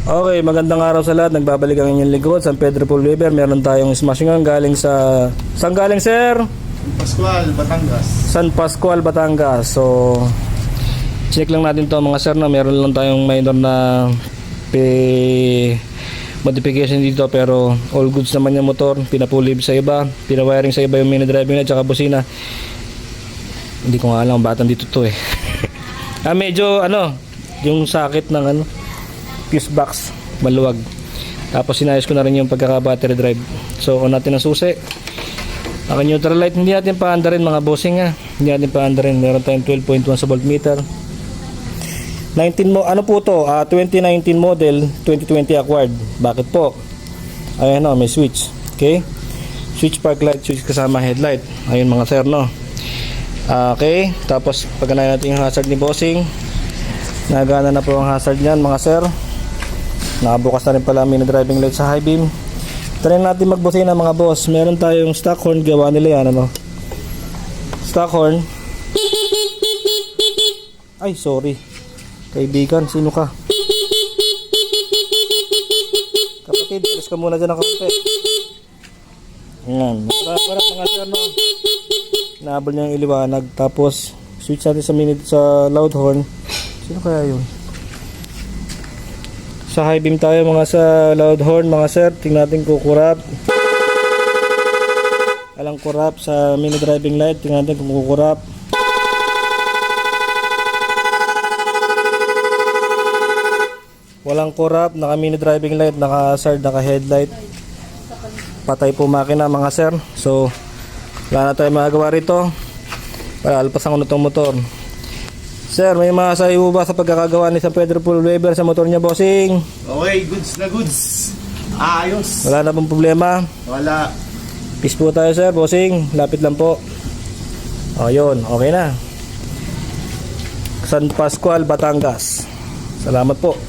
Okay, magandang araw sa lahat. Nagbabalik ang inyong lingkod, San Pedro Pool River. Meron tayong smashing gun galing sa... Saan galing, sir? Pascual, Batangas. San Pascual, Batangas. So, check lang natin to mga sir na meron lang tayong minor na modification dito, pero all goods naman yung motor. Pinapulib sa iba, pinawiring sa iba yung mini driving light, tsaka busina. Hindi ko nga alam, batang dito to eh. Medyo yung sakit ng fuse box maluwag. Tapos sinayos ko na rin yung pagkaka battery drive. So on natin ang susi. Ang neutral light hindi natin paanda rin mga bossing ha. Hindi natin paanda rin. Meron tayong 12.1 sa voltmeter. 19 mo po to? 2019 model, 2020 acquired. Bakit po? Ayan may switch. Okay? Switch park light, switch kasama headlight. Ayun mga sir Okay, tapos pagkanayan natin yung hazard ni bossing. Nagana na po ang hazard niyan mga sir. Nakabukas na rin pala ang mini driving light sa high beam. Try natin magbusina mga boss. Meron tayong stock horn, gawa nila yan stock horn. Ay sorry kaibigan, sino ka? Kapatid, alis ka muna dyan ng kape. Ayan, marap mga sir naabol niya yung iliwanag. Tapos switch natin sa loud horn. Sino kaya yun? Sa high beam tayo mga sa loud horn mga sir. Tingnan natin kung kurap. Alang kurap sa mini driving light. Tingnan natin kung kukurap. Walang kurap. Naka mini driving light, naka hazard, naka headlight. Patay po makina mga sir. So wala na tayo magagawa rito. Palalpasan ko na itong motor. Sir, may masasabi mo ba sa pagkakagawa ni San Pedro Pool River sa motor niya, bossing? Okay, goods na goods. Ayos. Wala na pong problema? Wala. Peace po tayo, sir, bossing. Lapit lang po. Yun, okay na. San Pascual, Batangas. Salamat po.